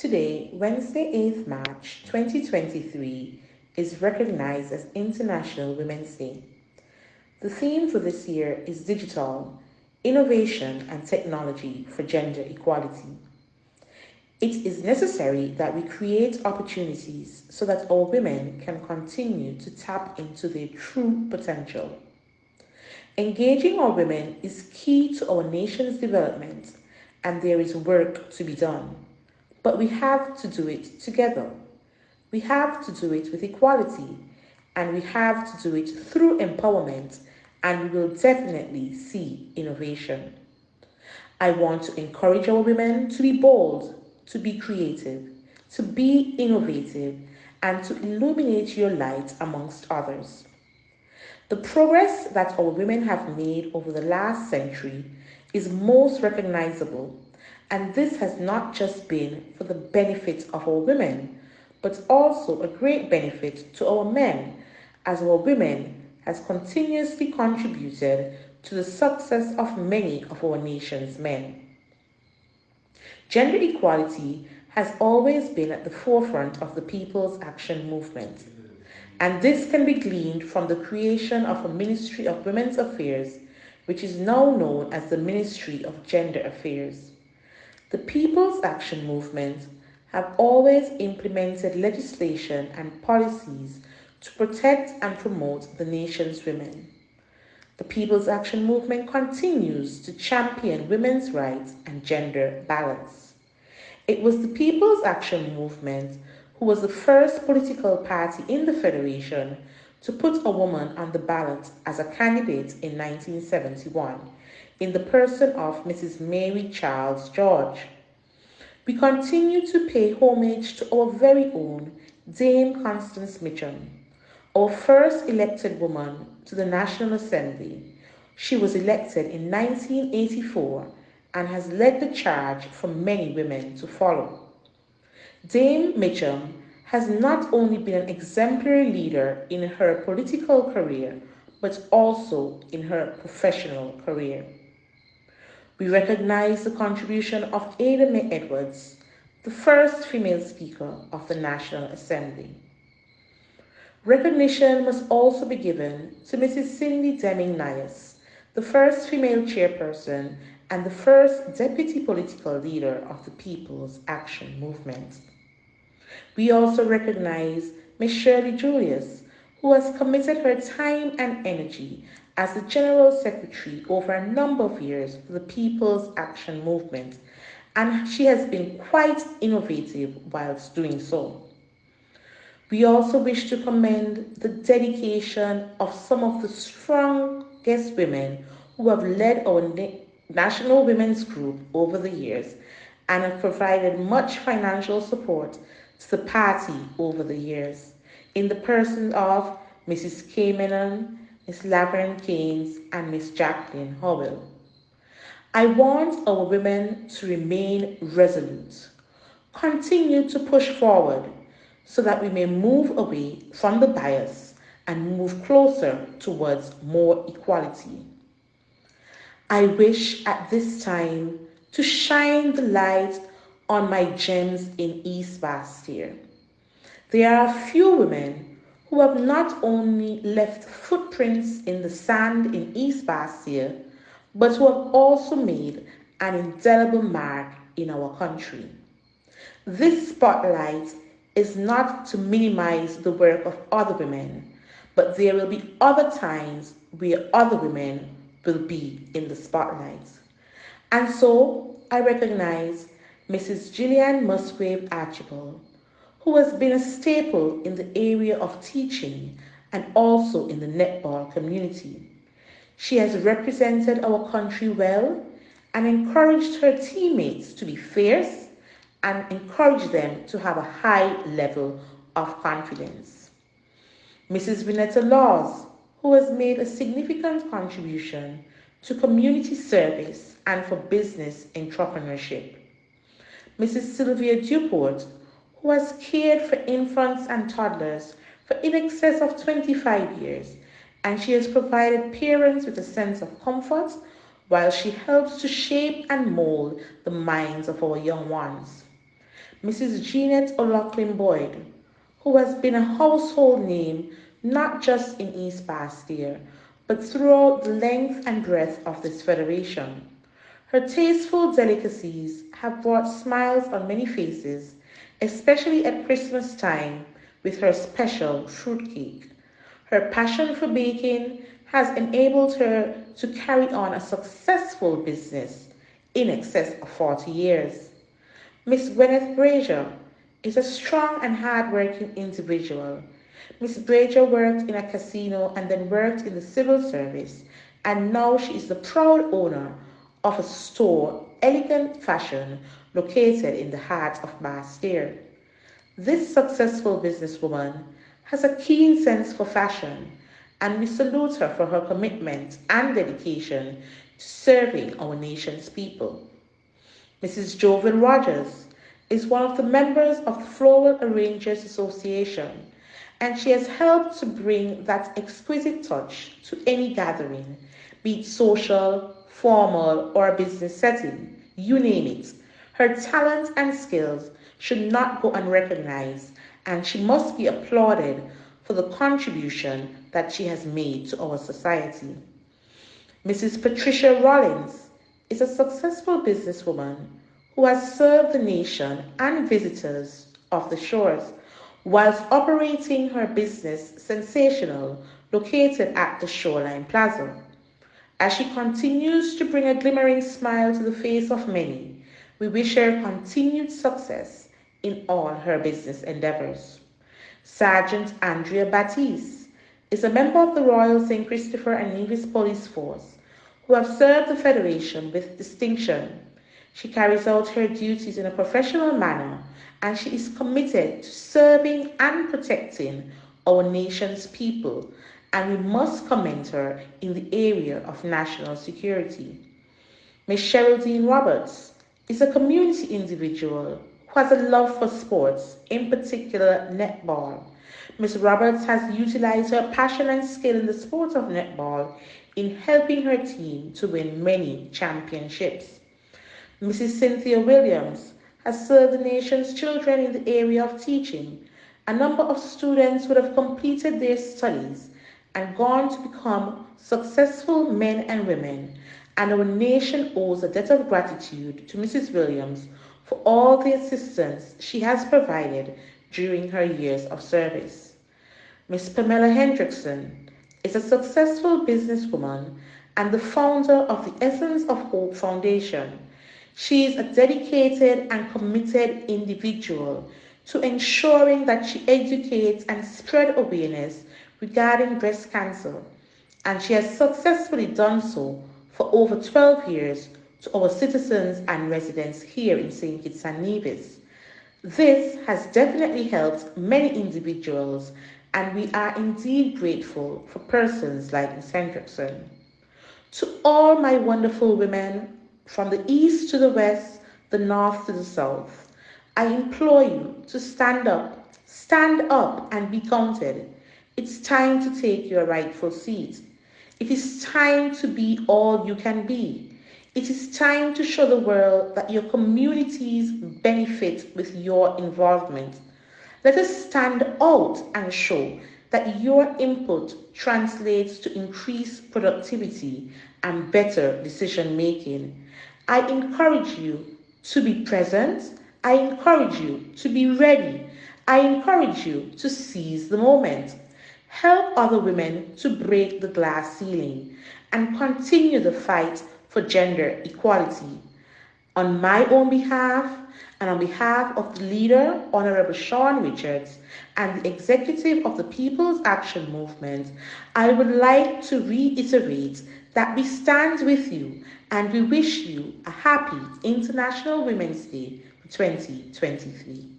Today, Wednesday, 8th March 2023, is recognized as International Women's Day. The theme for this year is Digital, Innovation and Technology for Gender Equality. It is necessary that we create opportunities so that our women can continue to tap into their true potential. Engaging our women is key to our nation's development, and there is work to be done. But we have to do it together. We have to do it with equality, and we have to do it through empowerment, and we will definitely see innovation. I want to encourage our women to be bold, to be creative, to be innovative, and to illuminate your light amongst others. The progress that our women have made over the last century is most recognizable, and this has not just been for the benefit of our women, but also a great benefit to our men, as our women has continuously contributed to the success of many of our nation's men. Gender equality has always been at the forefront of the People's Action Movement, and this can be gleaned from the creation of a Ministry of Women's Affairs, which is now known as the Ministry of Gender Affairs. The People's Action Movement have always implemented legislation and policies to protect and promote the nation's women. The People's Action Movement continues to champion women's rights and gender balance. It was the People's Action Movement who was the first political party in the Federation to put a woman on the ballot as a candidate in 1971, in the person of Mrs. Mary Charles George. We continue to pay homage to our very own Dame Constance Mitchum, our first elected woman to the National Assembly. She was elected in 1984 and has led the charge for many women to follow. Dame Mitchum has not only been an exemplary leader in her political career, but also in her professional career. We recognize the contribution of Ada Mae Edwards, the first female Speaker of the National Assembly. Recognition must also be given to Mrs. Cindy Deming Nias, the first female chairperson and the first deputy political leader of the People's Action Movement. We also recognize Ms. Shirley Julius, who has committed her time and energy as the General Secretary over a number of years for the People's Action Movement, and she has been quite innovative whilst doing so. We also wish to commend the dedication of some of the strongest women who have led our National Women's Group over the years and have provided much financial support to the party over the years, in the person of Mrs. Kay Menon, Ms. Laverne Keynes, and Ms. Jacqueline Howell. I want our women to remain resolute, continue to push forward so that we may move away from the bias and move closer towards more equality. I wish at this time to shine the light on my gems in East Bastia. There are a few women who have not only left footprints in the sand in East Bastia, but who have also made an indelible mark in our country. This spotlight is not to minimize the work of other women, but there will be other times where other women will be in the spotlight. And so I recognize Mrs. Gillian Musgrave Archibald, who has been a staple in the area of teaching and also in the netball community. She has represented our country well and encouraged her teammates to be fierce and encouraged them to have a high level of confidence. Mrs. Vinetta Laws, who has made a significant contribution to community service and for business entrepreneurship. Mrs. Sylvia Duport, who has cared for infants and toddlers for in excess of 25 years, and she has provided parents with a sense of comfort while she helps to shape and mold the minds of our young ones. Mrs. Jeanette O'Loughlin Boyd, who has been a household name not just in East Bastia, but throughout the length and breadth of this federation. Her tasteful delicacies have brought smiles on many faces, especially at Christmas time with her special fruitcake. Her passion for baking has enabled her to carry on a successful business in excess of 40 years. Miss Gwyneth Brazier is a strong and hard-working individual. Miss Brazier worked in a casino and then worked in the civil service, and now she is the proud owner of a store, Elegant Fashion, located in the heart of Bastia. This successful businesswoman has a keen sense for fashion, and we salute her for her commitment and dedication to serving our nation's people. Mrs. Jovan Rogers is one of the members of the Floral Arrangers Association, and she has helped to bring that exquisite touch to any gathering, be it social, formal, or a business setting, you name it. Her talent and skills should not go unrecognized, and she must be applauded for the contribution that she has made to our society. Mrs. Patricia Rollins is a successful businesswoman who has served the nation and visitors of the shores whilst operating her business Sensational located at the Shoreline Plaza. As she continues to bring a glimmering smile to the face of many, we wish her continued success in all her business endeavors. Sergeant Andrea Batiste is a member of the Royal St. Christopher and Nevis Police Force who have served the Federation with distinction. She carries out her duties in a professional manner, and she is committed to serving and protecting our nation's people, and we must commend her in the area of national security. Ms. Geraldine Roberts is a community individual who has a love for sports, in particular netball. Ms. Roberts has utilized her passion and skill in the sport of netball in helping her team to win many championships. Mrs. Cynthia Williams has served the nation's children in the area of teaching. A number of students would have completed their studies and gone to become successful men and women, and our nation owes a debt of gratitude to Mrs. Williams for all the assistance she has provided during her years of service. Ms. Pamela Hendrickson is a successful businesswoman and the founder of the Essence of Hope Foundation. She is a dedicated and committed individual to ensuring that she educates and spreads awareness regarding breast cancer, and she has successfully done so for over 12 years to our citizens and residents here in St. Kitts and Nevis. This has definitely helped many individuals, and we are indeed grateful for persons like Ms. Hendrickson. To all my wonderful women, from the east to the west, the north to the south, I implore you to stand up and be counted. It's time to take your rightful seat. It is time to be all you can be. It is time to show the world that your communities benefit with your involvement. Let us stand out and show that your input translates to increased productivity and better decision making. I encourage you to be present. I encourage you to be ready. I encourage you to seize the moment. Help other women to break the glass ceiling and continue the fight for gender equality. On my own behalf, and on behalf of the leader, Honorable Sean Richards, and the executive of the People's Action Movement, I would like to reiterate that we stand with you and we wish you a happy International Women's Day 2023.